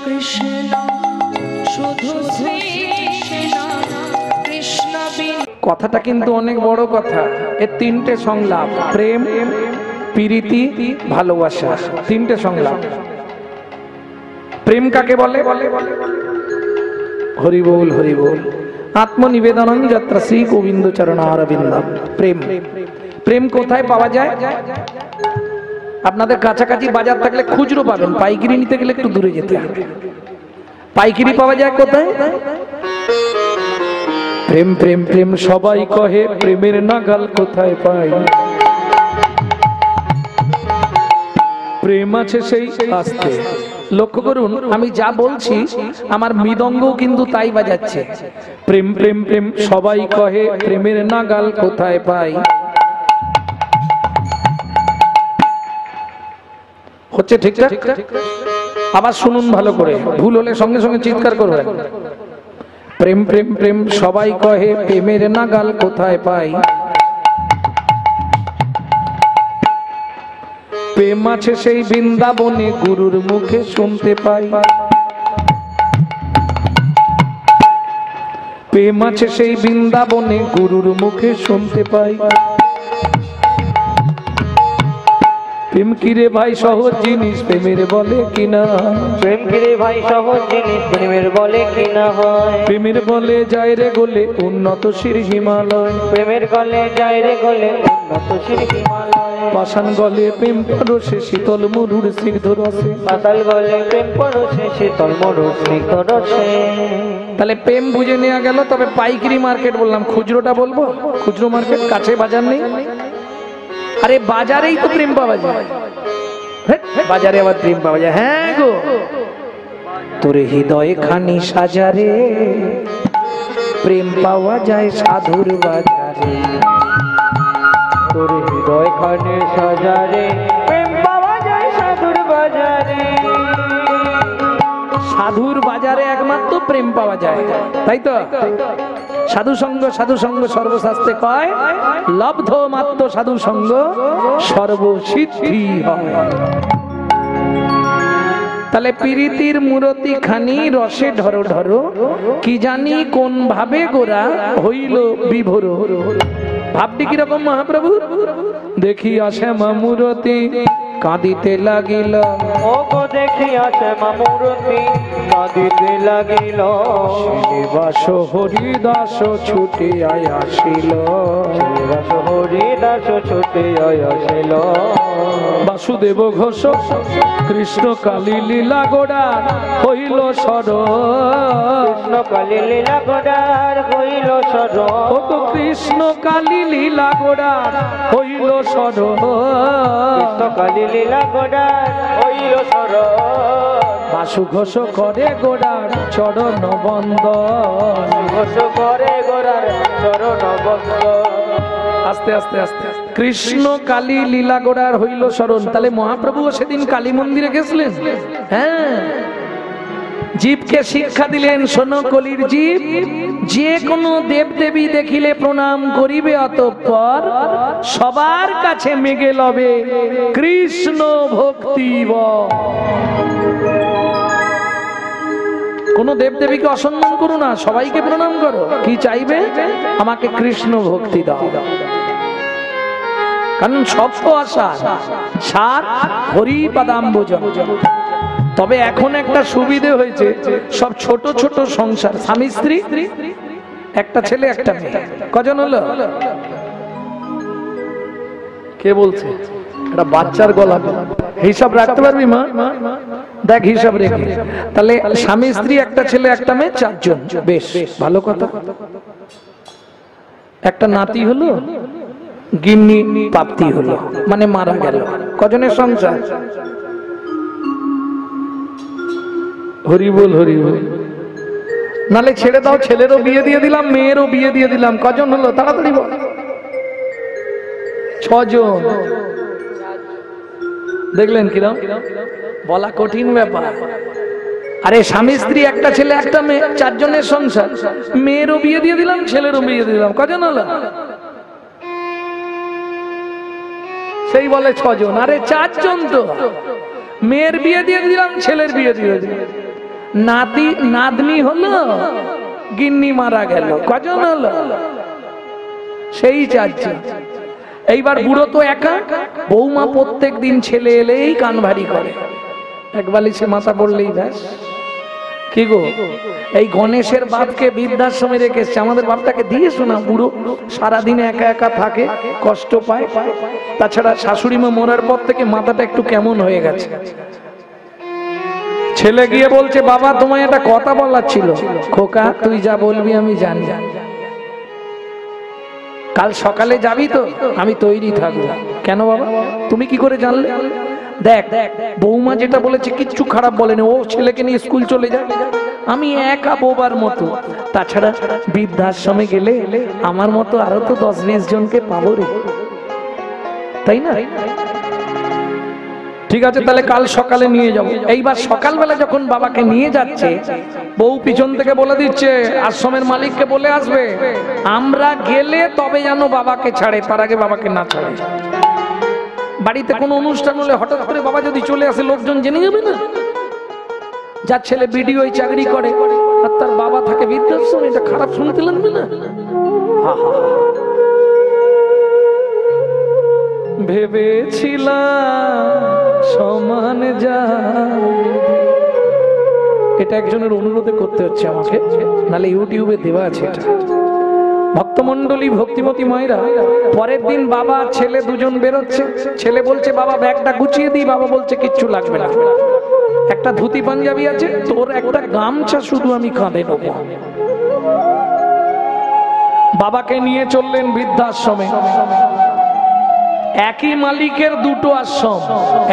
কৃষ্ণ শুধু শ্রী কৃষ্ণ কৃষ্ণ বিন। কথাটা কিন্তু অনেক বড় কথা। এর তিনটে সংলাপ, প্রেম, প্রীতি, ভালোবাসা, তিনটে সংলাপ। প্রেম কাকে বলে? হরি বল হরি বল। আত্মনিবেদনং যত্র শ্রী গোবিন্দ চরণারবিন্দম। প্রেম, প্রেম কোথায় পাওয়া যায়? আপনাদের কাছাকাছি বাজার থাকলে খুচরো পাবেন, পাইকারি নিতে গেলে একটু দূরে যেতে হবে। পাইকারি পাওয়া যায় কোথায়? প্রেম প্রেম প্রেম সবাই কহে, প্রেমের নাগাল কোথায় পাই? প্রেম আছে সেই আস্তে। লক্ষ্য করুন, আমি যা বলছি আমার মৃদঙ্গ কিন্তু তাই বাজাচ্ছে। প্রেম প্রেম প্রেম সবাই কহে, প্রেমের নাগাল কোথায় পাই? হচ্ছে ঠিকঠাক? আবার শুনুন ভালো করে, ভুল হলে সঙ্গে সঙ্গে চিৎকার করবেন। প্রেম প্রেম প্রেম সবাই কহে, প্রেমের নাগাল কোথায় পাই? প্রেম আছে সেই বৃন্দাবনে, গুরুর মুখে শুনতে পাই। প্রেম আছে সেই বৃন্দাবনে, গুরুর মুখে শুনতে পাই। প্রেম কিরে ভাই সহজ জিনিস, প্রেমের বলে কিনা? প্রেম কিরে ভাই সহজ জিনিস, প্রেমের বলে কিনা হয়? প্রেমের বলে যায় রে গোলে উন্নত শির হিমালয়। প্রেমের গলে যায় রে গলে উন্নত শির হিমালয়। পাষাণ গলে প্রেম পরশে, শীতল মরুর স্নিগ্ধ রসে। পাতাল গলে প্রেম পরশে, শীতল মরুর স্নিগ্ধ রসে। তাহলে প্রেম বুঝে নেওয়া গেল। তবে পাইকারি মার্কেট বললাম, খুচরোটা বলবো? খুচরো মার্কেট কাছে বাজার নেই? আরে বাজারেই তো প্রেম পাওয়া যায়। বাজারে আবার প্রেম পাওয়া যায়? হ্যাঁ গো, তোরে হৃদয় খানি সাজারে, প্রেম পাওয়া যায় সাধুর বাজারে। তোর হৃদয় খানে সাজারে, প্রেম পাওয়া যায় সাধুর বাজারে। সাধুর বাজারে একমাত্র প্রেম পাওয়া যায়, তাই তো? সাধু সঙ্গ সর্বশাস্ত্রে কয়, লব্ধ মাত্র সাধু সঙ্গ সর্বসিদ্ধি হয়। তাহলে প্রীতির মূরতি খানি রসে ঢরো ঢরো, কি জানি কোন ভাবে গোরা হইল বিভোর। ভাবটি কিরকম মহাপ্রভু? দেখি আসে মূরতি কাঁদিতে লাগিল। ও গো দেখি আসে মূরতি কাঁদিতে লাগিল। শ্রীনিবাস হরিদাস ছুটে আসিল। শ্রীনিবাস হরিদাস ছুটে আসিল। বাসুদেব ঘোষ কৃষ্ণ কালী লীলা গোড়ার হইল সর। কৃষ্ণ কালী লীলা গোড়ার হইল সর। ও তো কৃষ্ণ কালী লীলা গোড়ার হইল সর। কৃষ্ণ কালী লীলা গোড়ার হইল সর। বাসু ঘোষ করে গোড়ার চরণ বন্দন। ঘোষ করে গোড়ার চরণ বন্দন। আস্তে আস্তে আস্তে কৃষ্ণ কালী লীলা গোড়ার হইল স্মরণ। তাহলে মহাপ্রভুও সেদিন কালী মন্দিরে গেছিলেন। হ্যাঁ, জীবকে শিক্ষা দিলেন, শোনো কলির জীব, যে কোনো দেবদেবী দেখিলে প্রণাম করিবে, অতঃপর সবার কাছে মেগে লবে কৃষ্ণ ভক্তি। কোন দেবদেবীকে অসম্মান করো না, সবাইকে প্রণাম করো। কি চাইবে? আমাকে কৃষ্ণ ভক্তি দাও। কারণ সব তো আশা সার হরি পাদাম্বুজ। তবে এখন একটা সুবিধে হয়েছে, সব ছোট ছোট সংসার, স্বামী স্ত্রী, একটা ছেলে একটা মেয়ে। কজন হলো? কে বলছে? একটা বাচ্চার গলা হিসাব রাখতে পারবি মা? দেখ হিসাব রেখে। তাহলে স্বামী স্ত্রী একটা ছেলে একটা মেয়ে, চারজন। বেশ ভালো কথা। একটা নাতি হলো, গিন্নি প্রাপ্তি হলো, মানে মারা গেল। কজনের সংসার? হরি বল হরি বল। নালে ছেড়ে দাও, ছেলেরও বিয়ে দিয়ে দিলাম, মেয়েরও বিয়ে দিয়ে দিলাম। কজন হলো? তাড়াতাড়ি বল। 6 জন। দেখলেন কিরম? বলা কঠিন ব্যাপার। আরে স্বামী স্ত্রী একটা ছেলে একটা মেয়ে, 4 জনের সংসার। মেয়েরও বিয়ে দিয়ে দিলাম, ছেলেরও বিয়ে দিয়ে দিলাম। কজন হলো? সেই বলে 6 জন। আরে 4 জন তো। মেয়ের বিয়ে দিয়ে দিলাম, ছেলের বিয়ে দিয়ে দিলাম। নাতি নাতনি হলো, গিন্নি মারা গেল, কজন হলো? সেই চারজন। এইবার বুড়ো তো একা, বৌমা প্রত্যেক দিন ছেলে এলেই কান ভারী করে, এক বালিশে মাথা পড়লেই ব্যাস। কি গো, এই গণেশের বাপকে বৃদ্ধাশ্রমে রেখে এসছে, আমাদের বাপটাকে দিয়েছো না? বুড়ো সারাদিন একা একা থাকে, কষ্ট পায়। তাছাড়া শাশুড়ি মা মরার পর থেকে মাথাটা একটু কেমন হয়ে গেছে। ছেলে গিয়ে বলছে, বাবা তোমায় একটা কথা বলার ছিল। খোকা তুই যা বলবি আমি জানি, কাল সকালে যাবি তো? আমি তৈরি থাকবো। কেন বাবা, তুমি কি করে জানলে? দেখ বৌমা যেটা বলেছে কিচ্ছু খারাপ বলেনি, ও ছেলেকে নিয়ে স্কুল চলে যায়, আমি একা বোবার মতো। তাছাড়া বৃদ্ধাশ্রমে গেলে আমার মতো আরো তো 10-20 জনকে পাবো রে, তাই না? ঠিক আছে, তাহলে কাল সকালে নিয়ে যাবো। এইবার সকালবেলা যখন বাবাকে নিয়ে যাচ্ছে, বউ পিছন থেকে বলে দিচ্ছে আশ্রমের মালিককে বলে আসবে আমরা গেলে তবে যেন বাবাকে ছাড়ে, তার আগে বাবাকে না ছাড়ে। বাড়িতে কোনো অনুষ্ঠান হলে হঠাৎ করে বাবা যদি চলে আসে, লোকজন জেনে যাবে না? যার ছেলে বিডিও চাকরি করে আর তার বাবা থাকে বৃদ্ধাশ্রমে, এটা খারাপ শুনতে লাগবে না? ভেবেছিলাম সমান যা, এটা একজনের অনুরোধে করতে হচ্ছে আমাকে, নালে ইউটিউবে দেওয়া আছে এটা। ভক্তমন্ডলী, ভক্তিমতী মায়েরা, পরের দিন বাবা ছেলে দুজন বেরোচ্ছে। ছেলে বলছে বাবা ব্যাগটা গুছিয়ে দিই, বাবা বলছে কিচ্ছু লাগবে না, একটা ধুতি পাঞ্জাবি আছে, তোর একটা গামছা শুধু আমি কাঁধে নেবো। বাবাকে নিয়ে চললেন বৃদ্ধাশ্রমে। একই মালিকের দুটো আশ্রম,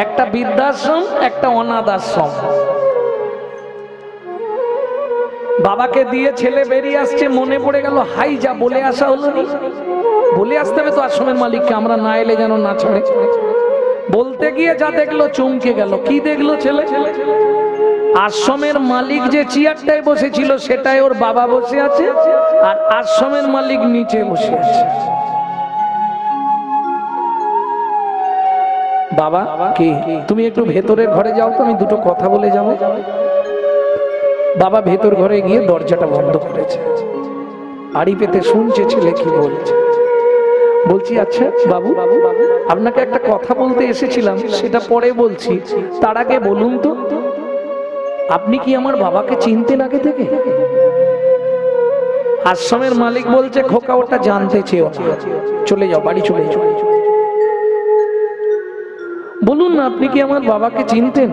একটা বৃদ্ধাশ্রম, একটা অনাথ আশ্রম। বাবাকে দিয়ে ছেলে বেরিয়ে আসছে, মনে পড়ে গেল হাই যা বলে আসা হলো নি, বলে আসতে হবে তো আশ্রমের মালিককে, আমরা না এলে যেন না ছাড়ে। বলতে গিয়ে যা দেখলো চমকে গেল। কি দেখলো ছেলে? আশ্রমের মালিক যে চেয়ারটায় বসেছিল সেটাই ওর বাবা বসে আছে, আর আশ্রমের মালিক নিচে বসে আছে। বাবা কি তুমি একটু ভেতরের ঘরে যাও তো, আমি দুটো কথা বলে যাব। বাবা ভেতর ঘরে গিয়ে দরজাটা বন্ধ করেছে, আড়ি পেতে শুনছে ছেলে কি বলছে। বলছি আচ্ছা বাবু, আপনাকে একটা কথা বলতে এসেছিলাম, সেটা পরে বলছি, তার আগে বলুন তো আপনি কি আমার বাবাকে চিনতেন আগে থেকে? আশ্রমের মালিক বলছে খোকা ওটা জানতে চেয়েও না, চলে যাও, বাড়ি চলে যাও। বলুন না আপনি কি আমার বাবাকে চিনতেন?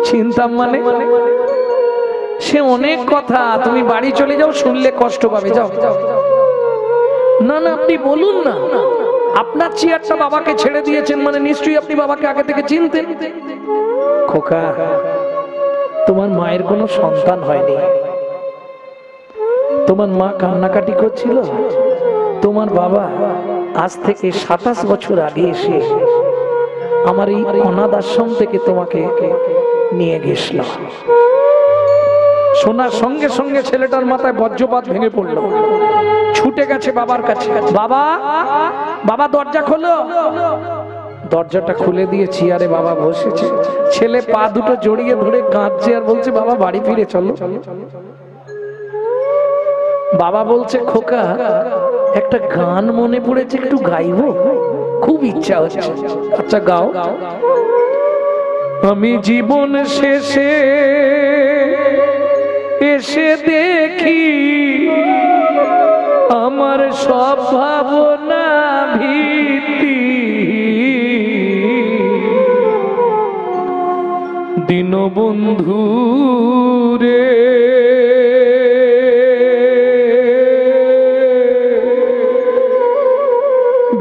চিনতাম মানে? সে অনেক কথা, তুমি বাড়ি চলে যাও, শুনলে কষ্ট পাবে, যাও। না না আপনি বলুন না, আপনার চেয়ারটা বাবাকে ছেড়ে দিয়েছেন মানে নিশ্চয়ই আপনি বাবাকে আগে থেকে চিনতেন। খোকা তোমার মায়ের কোনো সন্তান হয়নি, তোমার মা কান্নাকাটি করছিল, তোমার বাবা আজ থেকে 27 বছর আগে এসে আমার এই অনাথ আশ্রম থেকে তোমাকে নিয়ে গেছিল। শোনার সঙ্গে সঙ্গে ছেলেটার মাথায় বজ্রপাত ভেঙে পড়লো, ছুটে গেছে বাবার কাছে। বাবা বাবা দরজা খোলো। দরজাটা খুলে দিয়ে চেয়ারে বাবা বসেছে, ছেলে পা দুটো জড়িয়ে ধরে কাঁদছে আর বলছে বাবা বাড়ি ফিরে চলো। বাবা বলছে খোকা একটা গান মনে পড়েছে, একটু গাইবো, খুব ইচ্ছা হচ্ছে। আচ্ছা গাও। আমি জীবন শেষে এসে দেখি আমার সব ভাবনা ভীতি, দীনবন্ধু রে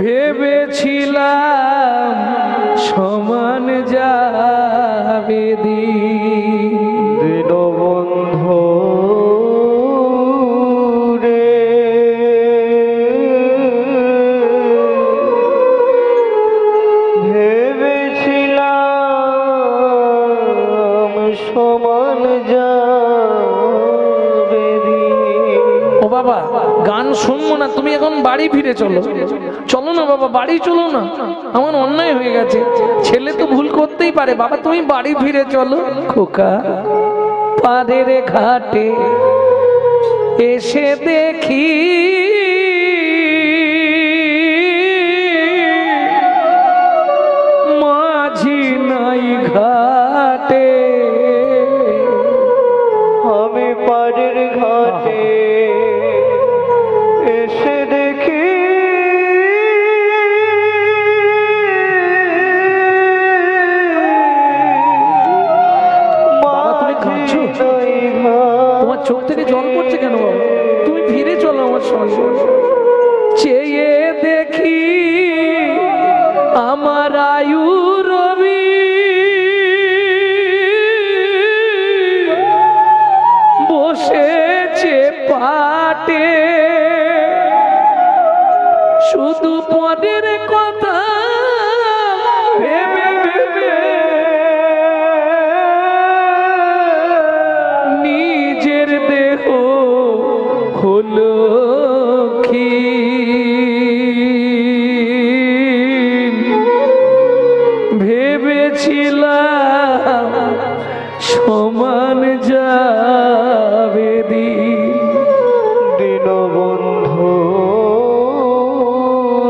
ভেবেছিলাম সমান যাবে দীনবন্ধু রে ভেবেছিলাম সমান যাবে। বাবা গান শুনবো না, তুমি এখন বাড়ি ফিরে চলো। চলো না বাবা, বাড়ি চলো না, আমার অন্যায় হয়ে গেছে। ছেলে তো ভুল করতেই পারে, বাবা তুমি বাড়ি ফিরে চলো। খোকা পাড়ের ঘাটে এসে দেখি মাঝি নাই ঘাটে, আমি পাড়ের ঘাটে এসে দেখি কাঁদছো? তোমার চোখ থেকে জল পড়ছে কেন বাবা? তুমি ফিরে চলো আমার সঙ্গে। চেয়ে দেখি আমার আয়ু রবি বসেছে পাটে, শুধু পদের কথা ভেবে ভেবে নিজের দেহ হলো ক্ষীণ। ভেবেছিলাম সমান যাবে দিন বন্ধু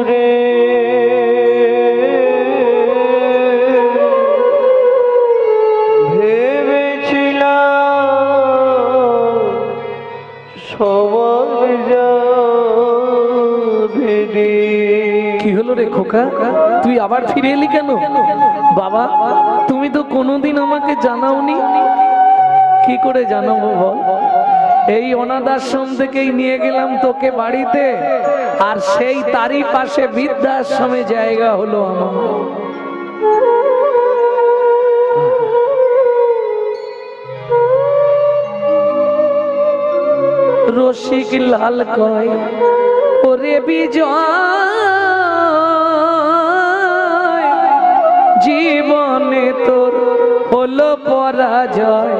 রে, ভেবেছিলাম সমান যাবে দিন। কি হলো রে খোকা, তুই আবার ফিরে এলি কেন? বাবা তুমি তো কোনোদিন আমাকে জানাওনি। কি করে জানাবো বল? এই অনাথ আশ্রম থেকেই নিয়ে গেলাম তোকে বাড়িতে, আর সেই তারই পাশে বৃদ্ধাশ্রমে জায়গা হলো আমার। রসিক লাল কয় ওরে বিজয়, জীবনে তোর হলো পরাজয়।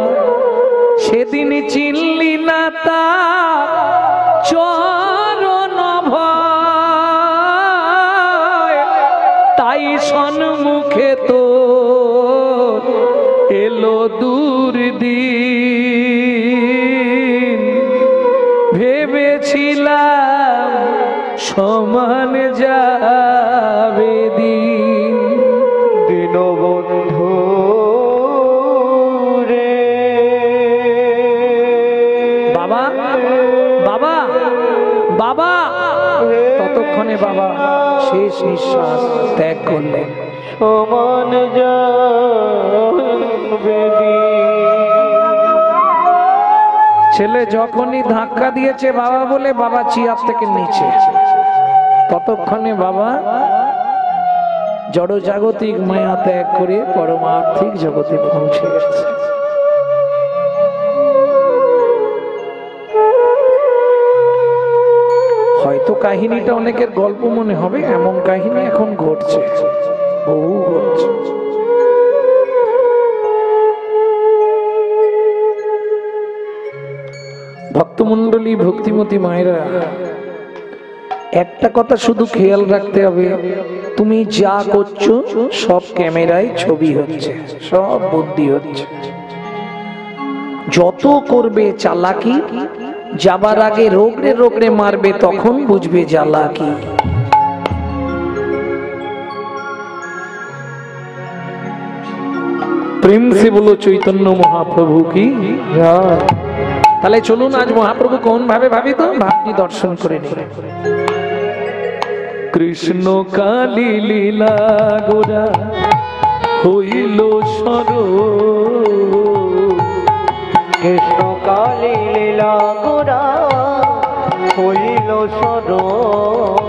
সেদিন চিনলি না তার চরণ ভয়, তাই সম্মুখে তোর এলো দুর্দিন। ভেবেছিলাম সমান যাবে দিন বন্ধু রে। বাবা বাবা বাবা, ততক্ষণে বাবা শেষ নিঃশ্বাস ত্যাগ করলেন। সমান যাবে ছেলে যখনই ধাক্কা দিয়েছে বাবা বলে, বাবা চেয়ার থেকে নিচে, ততক্ষণে বাবা জড়জাগতিক মায়া ত্যাগ করে পরমার্থিক জগতে পৌঁছে গেছে। হয়তো কাহিনীটা অনেকের গল্প মনে হবে, এমন কাহিনী এখন ঘটছে, বহু ঘটছে। ভক্তমণ্ডলী, ভক্তিমতী মায়েরা, একটা কথা শুধু খেয়াল রাখতে হবে, তুমি যা করছো সব ক্যামেরায় ছবি হচ্ছে, সব বুদ্ধি হচ্ছে। যত করবে চালাকি, যাবার আগে রোগড়ে রোগড়ে মারবে, তখন বুঝবে জ্বালাকি। প্রেম সে বলো চৈতন্য মহাপ্রভু কি। তাহলে চলুন আজ মহাপ্রভু কোন ভাবে ভাবিত, ভাবটি দর্শন করে নিন। কৃষ্ণ কালী লীলা গোরা হইল স্মরণ, কৃষ্ণ কালী লীলা গোরা হইল স্মরণ।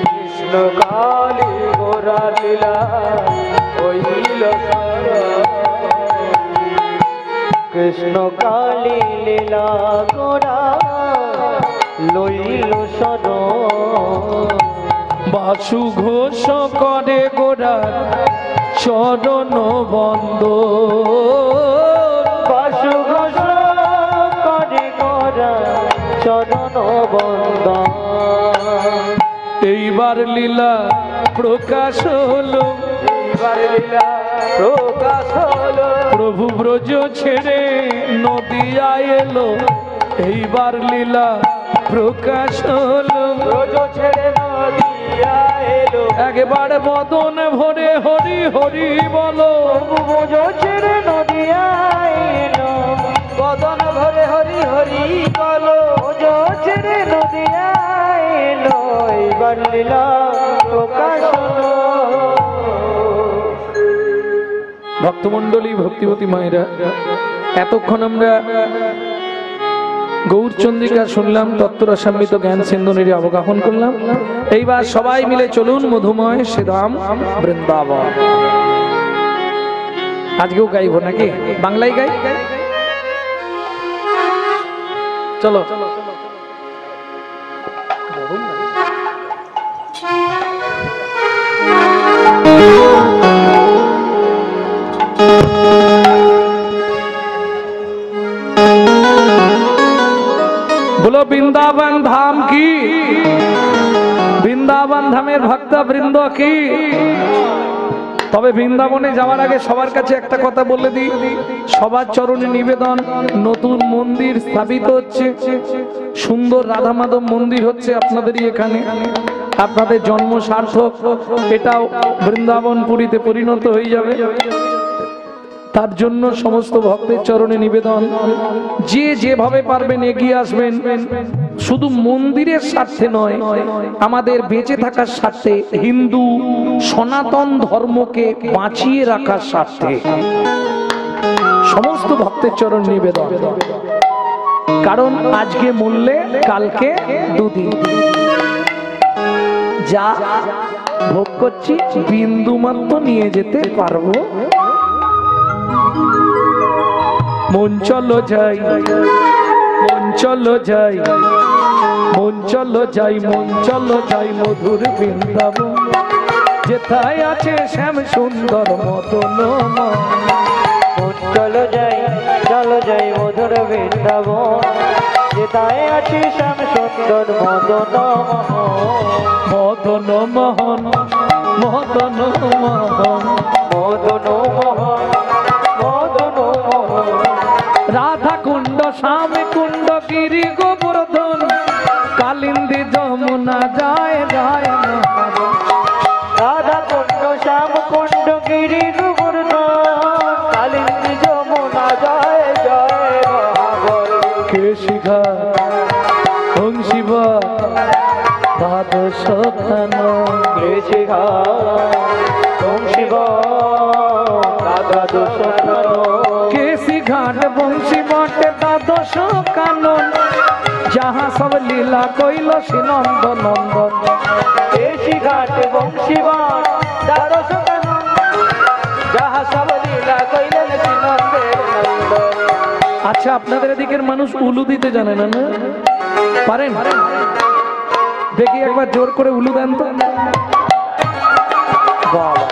কৃষ্ণ কালী গোরা লীলা হইল স্মরণ। কৃষ্ণ কালী লীলা গোরা লইল স্মরণ। বাসু ঘোষ করে গোরার চরণ বন্দ, বাসু ঘোষ করে গোরা চরণ এইবার লীলা প্রকাশ হলো, এইবার লীলা প্রকাশ হলো, প্রভু ব্রজ ছেড়ে নদিয়া এলো। এইবার লীলা প্রকাশ হলো, ব্রজ ছেড়ে নদিয়া এলো। একবার বদন ভরে হরি হরি বলো, ব্রজ ছেড়ে নদিয়া এলো, বদন ভরে হরি হরি বলো। ব্রজ ছেড়ে নদিয়া এলো, এইবার লীলা প্রকাশ হলো। ভক্তমণ্ডলী, ভক্তিবতী মায়েরা, এতক্ষণ আমরা গৌরচন্দ্রিকা শুনলাম, তত্ত্বরসামৃত জ্ঞান সিন্ধুনির অবগাহন করলাম। এইবার সবাই মিলে চলুন মধুময় শ্রীধাম বৃন্দাবন। আজকেও গাইব নাকি? বাংলায় গাই, চলো। बोलो वृंदावन धाम की, বৃন্দাবন ধামের ভক্ত বৃন্দ কি। তবে বৃন্দাবনে যাওয়ার আগে সবার কাছে একটা কথা বলে দিই, সবার চরণে নিবেদন, নতুন মন্দির স্থাপিত হচ্ছে, সুন্দর রাধা মাধব মন্দির হচ্ছে আপনাদেরই এখানে। আপনাদের জন্ম সার্থক, এটাও বৃন্দাবন পুরীতে পরিণত হয়ে যাবে। তার জন্য সমস্ত ভক্তের চরণে নিবেদন, যে যেভাবে পারবেন এগিয়ে আসবেন। শুধু মন্দিরের স্বার্থে নয়, আমাদের বেঁচে থাকার স্বার্থে, হিন্দু সনাতন ধর্মকে বাঁচিয়ে রাখার স্বার্থে সমস্ত ভক্তের চরণ নিবেদন। কারণ আজকে মরলে কালকে দুদিন, যা ভোগ করছি বিন্দু মাত্র নিয়ে যেতে পারবো। মন চলো যাই, মন চলো যাই, মন চলো যাই, মন চলো যাই মধুর বৃন্দাবন। যেথায় আছে শ্যাম সুন্দর মদন। মন চলো যাই, চলো যাই মধুর বৃন্দাবন। যেথায় আছে শ্যাম সুন্দর মদন মদন মোহন, মদন মোহন, মদন মোহন, মদন মোহন। রাধা কুণ্ড, শ্যাম কুণ্ড, গিরি গোবর্ধন, কালিন্দী যমুনা যায় যায় না। রাধা কুণ্ড, শ্যাম কুণ্ড, গিরি গোবর্ধন, কালিন্দী যমুনা যায় জয় মহাবল। কেশিঘা হংসিবা দ্বাদশ খান, কেশিঘা বংশীবা দ্বাদশ কানন। কেশি ঘাট বংশী বটে দ্বাদশ কানন, যাহা সব লীলা কইল শ্রীনন্দ নন্দন। কেশি ঘাট বংশীবা দ্বাদশ কানন, যাহা সব লীলা কইলেন শ্রীনন্দের নন্দন। আচ্ছা, আপনাদের এদিকের মানুষ উলু দিতে জানে না, না পারেন? দেখি একবার জোর করে উলু দেন তো। বাবা,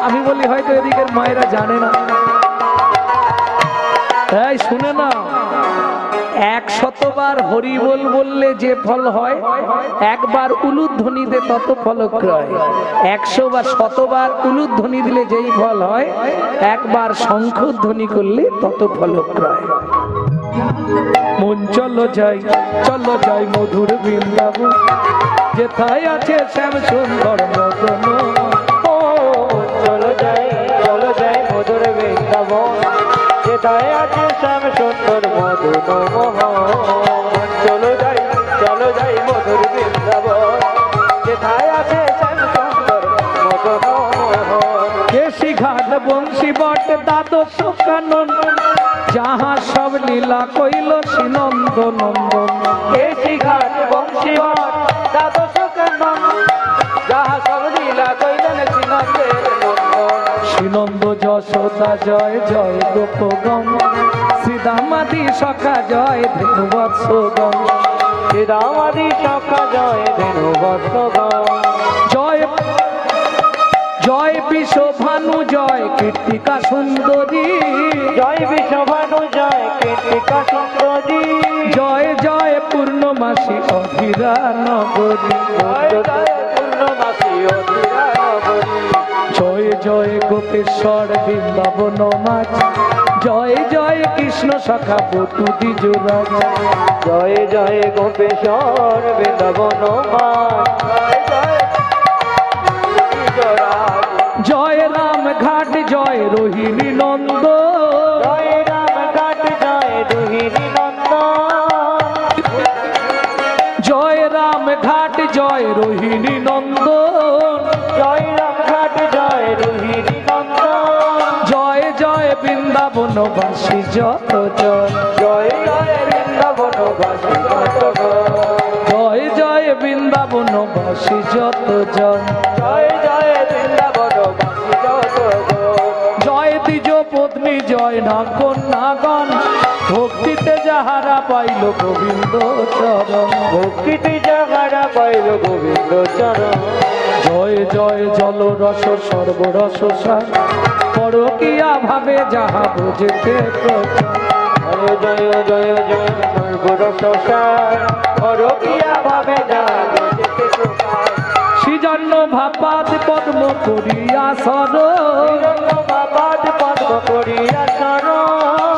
আমি বলি হয়তো এদিকের মায়েরা জানে না। এই শুনে না, 100বার হরি বল বললে যে ফল হয়, একবার উলুধ্বনি দে তত ফলক্রয়। 100 বা 100বার উলুধ্বনি দিলে যেই ফল হয়, একবার শঙ্খধ্বনি করলে তত ফলক্রয়। মন চলো যাই, চলো যাই মধুর বৃন্দাবন। যেথায় আছে শ্যাম সুন্দর মদন। ও চলো যাই, চলো যাই মধুর বৃন্দাবন। যেথায় আছে শ্যাম সুন্দর মদন মোহন। চলো যাই, চলো যাই মধুর বৃন্দাবন। যেথায় আছে শ্যাম সুন্দর মদন মোহন। কেশি ঘাট বংশী বট দ্বাদশ কানন, যাহা সব লীলা কইল শ্রীনন্দ নন্দন। কেশি ঘাট বংশীবন দ্বাদশ কানন, যাহা সব লীলা কইলেন শ্রীনন্দের নন্দন। শ্রীনন্দ যশোদা জয় জয় গোপগণ, শ্রীদামাদি সখা জয় ধেনুবৎসগণ। শ্রীরামাদি সখা জয় ধেনু বৎসগণ। জয় জয় বিশ্বভানু জয় কীর্তিকা সুন্দরী। জয় বিশ্বভানু জয় কীর্তিকা সুন্দরী। জয় জয় পূর্ণমা পূর্ণমাসী অধীরা নগরী। জয় জয় পূর্ণমাসী অধীরা নগরী। জয় জয় গোপেশ্বর বৃন্দাবন মাঝ, জয় জয় কৃষ্ণ সখা বটু দ্বিজরাজ। জয় জয় গোপেশ্বর বৃন্দাবন মাঝ, জয় জয় দ্বিজরাজ। জয় রাম ঘাট জয় রোহিণী নন্দ, জয় রাম ঘাট জয় রোহিণী নন্দন। জয় রাম ঘাট জয় রোহিণী নন্দ, জয় রাম ঘাট জয় রোহিণী নন্দন। জয় জয় বৃন্দাবনবাসী যত জন, জয় জয় বৃন্দাবন বাসী যতগণ। জয় জয় বৃন্দাবনবাসী যত জন। জয় জয় বৃন্দাবন বাসী যতগণ। জয় দ্বিজ পত্নী জয় না কন্যাগণ, ভক্তিতে যাহারা পাইল গোবিন্দ চরণ। ভক্তিতে যাহারা পাইল গোবিন্দ চরণ। জয় জয় জল রস সর্বরস সার, পরকিয়া ভাবে যাহা বুঝেতে প্রচার। জয় জয় জয় জয় সর্বরস সার, অরকিয়া ভাবে যাবে যেতে প্রকার। সৃজন্য ভাপাত পদ্ম করিয়া সর, বাবাদ পদ্ম করিয়া শরণ।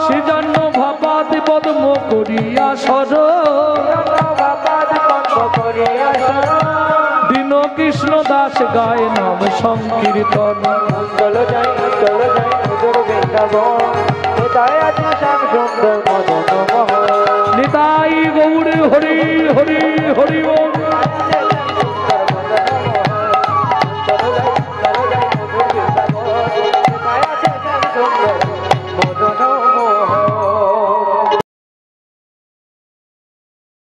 সৃজন্য ভাপাত পদ্ম করিয়া সর, বাবাদ পদ্ম করিয়া শরণ। দীন কৃষ্ণ দাস গায় নাম সংকীর্তন। চল যাই মধুর বৃন্দাবন, কোথায় আছে শ্যাম সুন্দর মদন মোহন। নিতাই গৌর হরি হরি হরি বল।